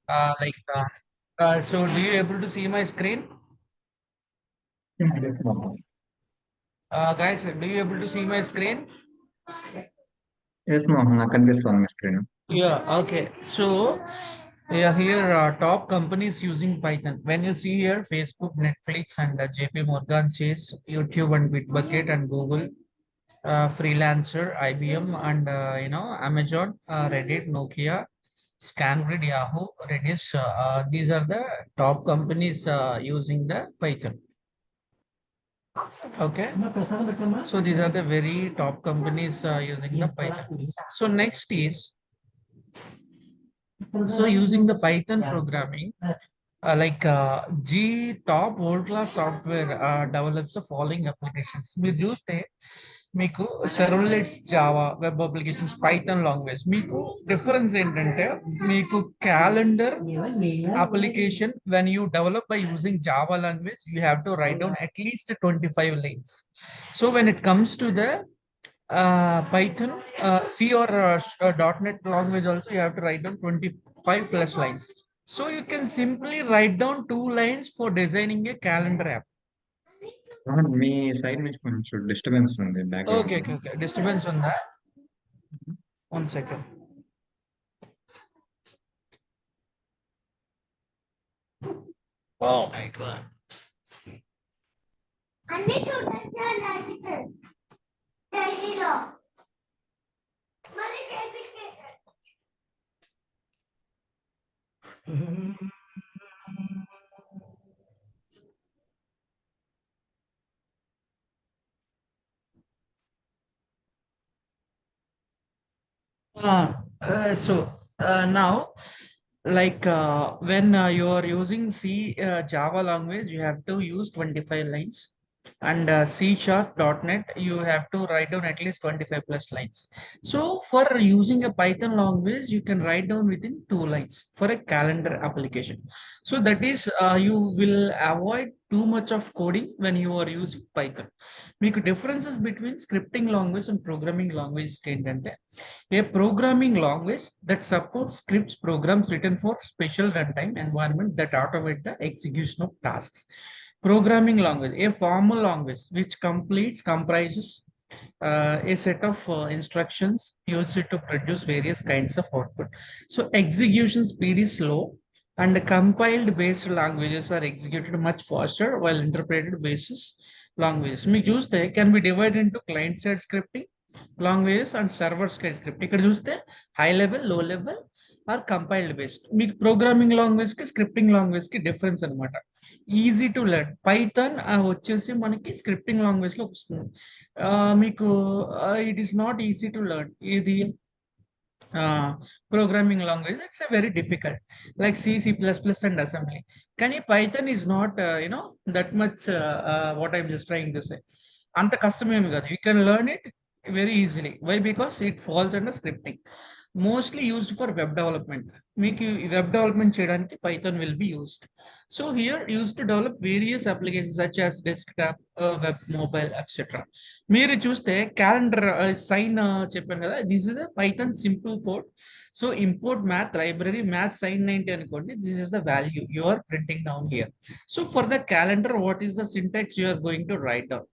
Like, so do you able to see my screen? Yes, Mohan. Guys, do you able to see my screen? Yes, Mohan. నాకు కనిపిస్తుంది మీ screen. Yeah, okay. So, yeah, here top companies using Python. When you see here, Facebook, Netflix, and JP Morgan Chase, YouTube, and Bitbucket, and Google, Freelancer, IBM, and Amazon, Reddit, Nokia, ScanGrid, Yahoo, Redis. These are the top companies using the Python. Okay. So these are the very top companies using the Python. So next is using the Python programming. G top world class software develops the following applications. మీరు చూస్తే మీకు servlets Java web applications Python language మీకు difference ఏంటంటే మీకు calendar application when you develop by using Java language you have to write down at least 25 lines. So when it comes to the Python, C or .NET language also you have to write down 25 plus lines. So you can simply write down 2 lines for designing a calendar app. Mohan, me side నుంచి కొంచెం disturbance ఉంది background Okay, లో. okay, okay. Disturbance on that. 1 second. Oh my God. Now, when you are using C Java language, you have to use 25 lines, and C sharp .NET, you have to write down at least 25 plus lines. So for using a Python language, you can write down within 2 lines for a calendar application. So that is, you will avoid too much of coding when you are using Python. మీకు differences between scripting language and programming language ఏంటంటే a programming language that supports scripts programs written for special runtime environment that automate the execution of tasks. Programming language, a formal language which comprises a set of instructions used to produce various kinds of output. So execution speed is slow, and compiled based languages are executed much faster, while interpreted basis languages మీకు చూస్తే can be divided into client side scripting languages and server side script. ఇక్కడ చూస్తే high level, low level are compiled based. మీకు programming language కి scripting language కి difference అనమాట. Easy to learn Python వచ్చేసి మనకి స్క్రిప్టింగ్ లాంగ్వేజ్ లో వస్తుంది. మీకు it is not easy to learn. ఇది programming language, it's a very difficult, like C++ and assembly. Can you Python is not that much what I'm just trying to say, anta kastamem kaadu. You can learn it very easily. Why? Because it falls under scripting, mostly used for web development. మీకు web development చేయడానికి Python will be used. So here used to develop various applications such as desktop, web, mobile, etc. మీరు చూస్తే calendar sine చెప్పాను కదా, this is Python simple code. So import math library math sine 90 అనుకోండి, this is the value you are printing down here. So for the calendar what is the syntax you are going to write down?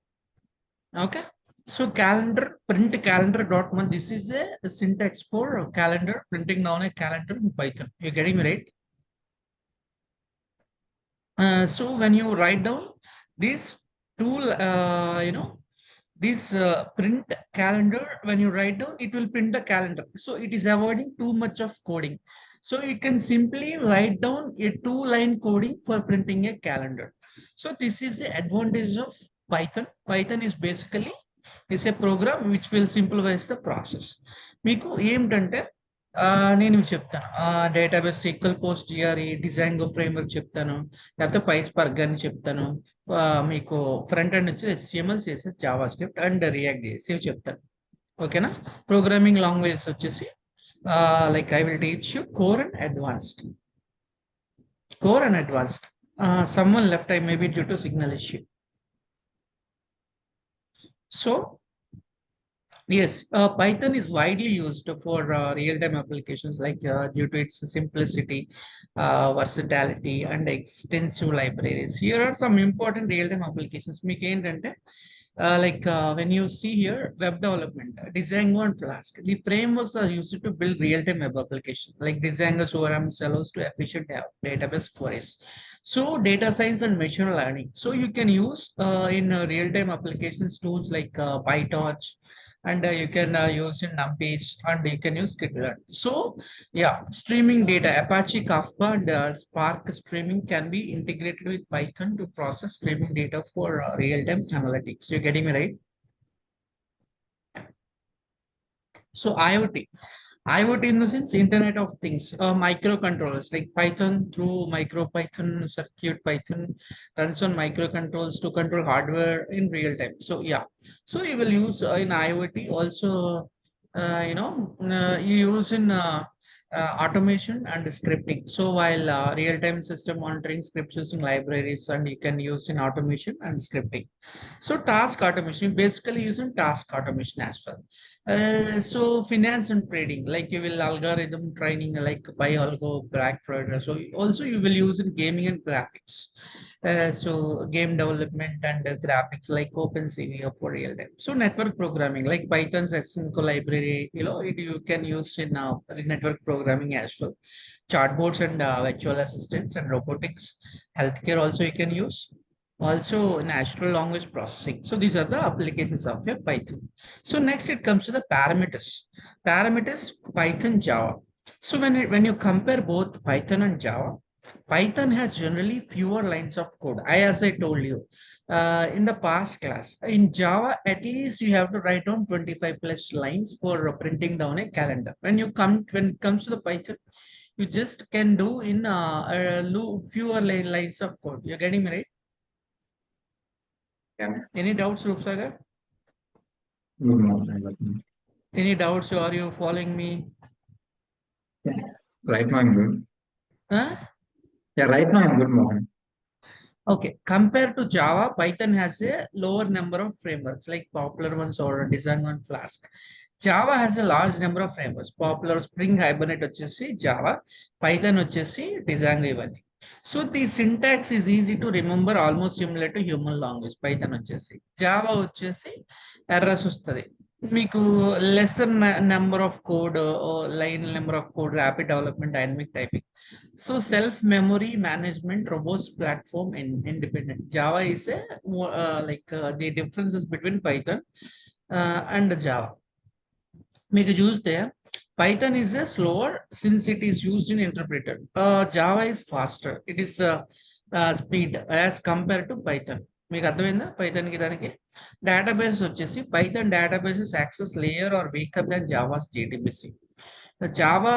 Okay. So calendar, print calendar dot one. This is a syntax for calendar, printing down a calendar in Python. You're getting me right? So when you write down this tool, this print calendar, when you write down, it will print the calendar. So it is avoiding too much of coding. So you can simply write down a 2-line coding for printing a calendar. So this is the advantage of Python. Python is basically is a program which will simplify the process. మీకు ఏమిటంటే నేను చెప్తాను, database sequel post GRE design framework చెప్తాను, లేకపోతే PySpark అని చెప్తాను. మీకు front end వచ్చి HTML, CSS, Java script and react చేసి చెప్తాను. ఓకేనా? ప్రోగ్రామింగ్ లాంగ్వేజెస్ వచ్చేసి like I will teach you core and advanced. Core and advanced. Someone left, I may be due to signal issue. So Yes, Python is widely used for real-time applications like due to its simplicity, versatility, and extensive libraries. Here are some important real-time applications. మీకు ఏంటంటే when you see here, web development, Django and Flask. The frameworks are used to build real-time web applications. Like Django ORMs allows to efficient database queries. So data science and machine learning. So you can use in real-time applications tools like PyTorch, and you can use in numpage, and you can use skitlearn. So yeah, streaming data, Apache Kafka and Spark streaming can be integrated with Python to process streaming data for real-time analytics. You're getting me right? So IoT in the sense Internet of Things, microcontrollers like Python through MicroPython, Circuit Python runs on microcontrollers to control hardware in real time. So yeah, so you will use in IoT also, you use in automation and scripting. So while real-time system monitoring scripts using libraries, and you can use in automation and scripting. So task automation, basically using task automation as well. So finance and trading, like you will algorithm training like buy algo, black trader. So also you will use in gaming and graphics. So game development and graphics like OpenCV for real time. So network programming like Python's Synco library, you can use in network programming as well. Chatbots and virtual assistants and robotics, healthcare also you can use. Also natural language processing. So these are the applications of your Python. So next it comes to the parameters. Parameters, Python, Java. So when you compare both Python and Java, Python has generally fewer lines of code. As I told you in the past class, in Java, at least you have to write down 25 plus lines for printing down a calendar. When it comes to the Python, you just can do in fewer lines of code. You're getting me right? Yeah. Any doubts, Rupsagar? Good morning. Any doubts? Are you following me? Yeah. Right now I'm good. Huh? Yeah, right now I'm good, Mohan. Okay, compared to Java, Python has a lower number of frameworks like popular ones or Design and Flask. Java has a large number of frameworks. Popular Spring Hibernate వచ్చేసి Java, Python వచ్చేసి Django ఇవన్నీ. So the syntax is easy to remember, almost similar to human language. Python వచ్చేసి Java వచ్చేసి errors వస్తుంది. మీకు lesser number of code, line number of code, rapid development, dynamic typing. So self-memory management, robust platform, and independent. Java is the differences between Python and Java. Make use there. Python is a slower since it is used in interpreter. Java is faster. It is speed as compared to Python. మీకు అర్థమైందా Python కి దానికి? Database వచ్చేసి Python databases access layer are weaker than Java's JDBC. The Java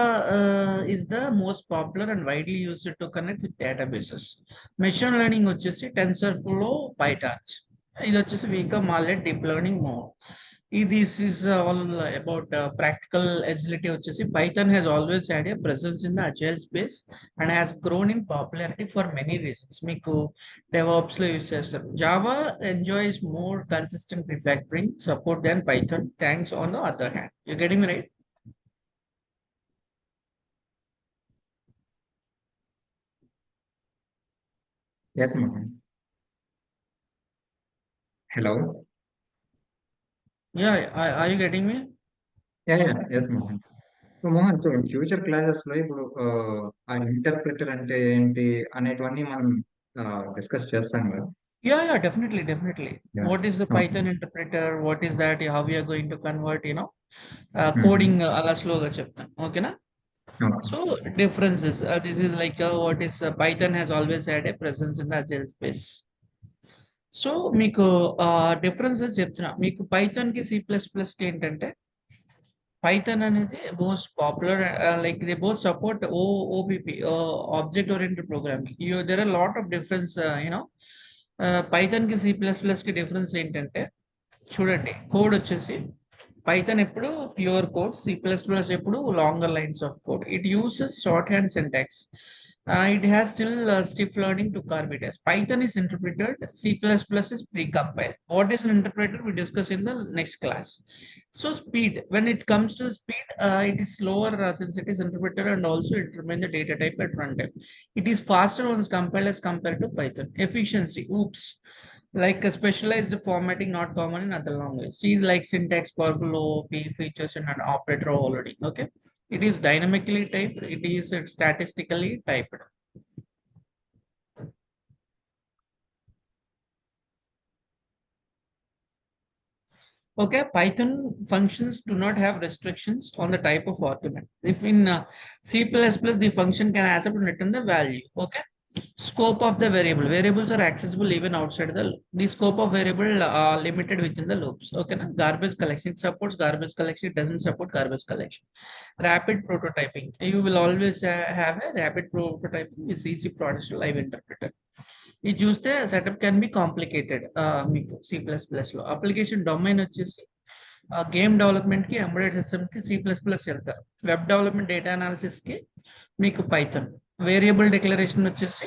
is the most popular and widely used to connect with databases. Machine learning వచ్చేసి TensorFlow, PyTorch. ఇది వచ్చేసి Weka Mallet deep learning mode. This is all about practical agility వచ్చేసి Python has always had a presence in the agile space and has grown in popularity for many reasons. మీకు DevOps లో use చేస్తారు. Java enjoys more consistent refactoring support than Python. Thanks on the other hand. You getting me right? Yes, Mohan. Hello. Yeah, are you getting me? Yeah, yes, Mohan. So Mohan, so future classes లో ఇప్పుడు ఆ interpreter అంటే ఏంటి అనేటివన్నీ మనం discuss చేస్తాం కదా. Definitely. Yeah. What is the Okay. Python interpreter? What is that? How we are going to convert, coding Mhm. అలా స్లోగా చెప్తాను. ఓకేనా? Okay. So differences. This is like what is Python has always had a presence in the agile space. So మీకు differences చెప్తున్నా. మీకు Python కి C++ కి ఏంటంటే పైథాన్ అనేది most popular, like they both support OOPP, object oriented programming. There are lot of difference. Python కి C++ కి difference ఏంటంటే చూడండి, కోడ్ వచ్చేసి Python ఎప్పుడు ప్యూర్ కోడ్, C++ ఎప్పుడు longer lines of code. It uses shorthand syntax. It has still stiff learning to carve it as. Python is interpreted, C++ is precompiled. What is an interpreter? We discuss in the next class. So speed, when it comes to speed, it is slower since it is interpreted and also it remains the data type at runtime. It is faster once compiled as compared to Python. Efficiency, oops. Like a specialized formatting not common in other languages. C is like syntax, powerful OOP features and an operator overloading. Okay. It is dynamically typed, it is statistically typed. Okay, Python functions do not have restrictions on the type of argument. If in C++, the function can accept and return the value. Okay. Scope of the variable. Variables are accessible even outside the loop. The scope of variable limited within the loops. Okay, na? Garbage collection. It supports garbage collection. It doesn't support garbage collection. Rapid prototyping. You will always have a rapid prototyping. It's easy process to live interpreter. ఇది చూస్తే setup can be complicated మీకు C++లో application domain వచ్చేసి game development కి, embedded system కి C++ వెళ్తారు. Web development, data analysis కి మీకు Python. Variable declaration వచ్చేసి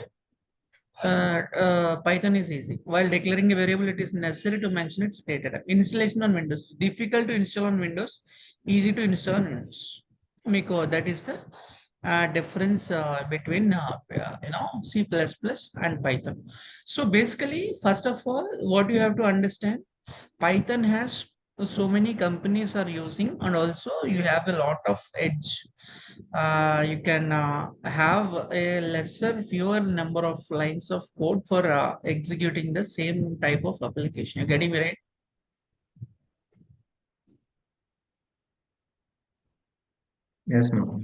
Python is easy. While declaring a variable, it is necessary to mention its data type. Installation on Windows. Difficult to install on Windows, easy to install on Windows. Because that is the difference between C++ and Python. So basically, first of all, what you have to understand, Python has so many companies are using, and also you have a lot of edge. You can have a lesser, fewer number of lines of code for executing the same type of application. You're getting me right? Yes, Mohan.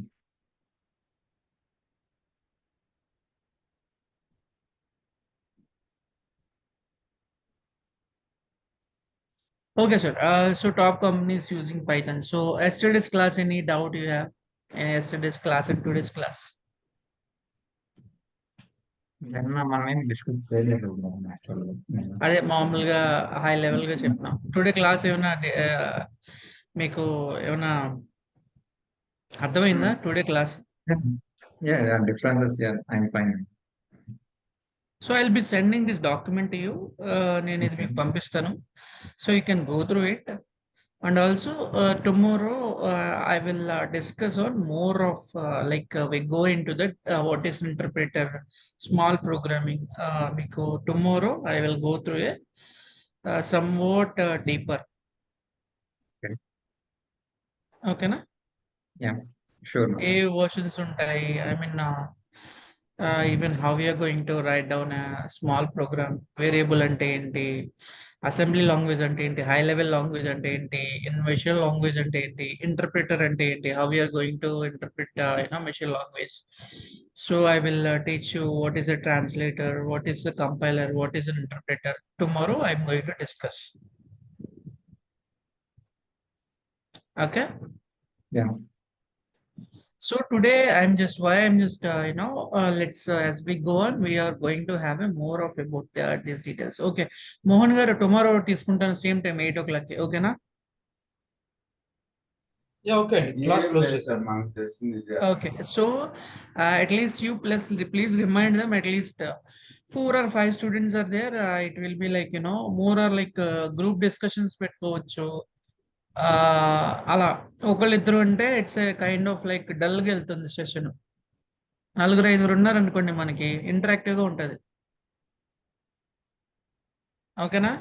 Okay, sir. So top companies using Python. So yesterday's class, any doubt you have? Yesterday's class and today's class. నిన్న మనం ఏం discuss చేయలేదు మోహన్ అసలు. అదే మామూలుగా high level గా చెప్పినాం. Today class ఏమైనా మీకు ఏమైనా అర్థమైందా today class? Differences I'm fine. So I will be sending this document to you. నేను ఇది ఓకే. మీకు పంపిస్తాను. So you can go through it. And also tomorrow I will discuss on more of we go into the what is interpreter, small programming. Because tomorrow I will go through it somewhat deeper. Okay. Okay, na? Yeah, sure, A Mohan. Versions ఉంటాయి, I mean even how we are going to write down a small program, variable అంటే ఏంటి, assembly language అంటే ఏంటి, high level language అంటే ఏంటి, machine language అంటే ఏంటి, interpreter అంటే ఏంటి, how we are going to interpret machine language. So I will teach you what is a translator, what is a compiler, what is an interpreter. Tomorrow I'm going to discuss. Okay. Yeah. So today I'm just let's as we go on, we are going to have a more of about these details. Okay, Mohan garu tomorrow తీసుకుంటాను same time 8 o'clock. Okay na? Yeah, okay. Class close చేశారు మనకు తెలిసింది. Okay, so at least you please remind them at least 4 or 5 students are there. It will be like more or like group discussions పెట్టుకోవచ్చు. అలా ఒకళ్ళిద్దరు అంటే it's a kind of like dull గా వెళ్తుంది session. 4-5 ఉన్నారు అనుకోండి, మనకి ఇంటరాక్టివ్ గా ఉంటది. ఓకేనా?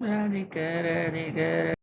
రాధిక రాధిక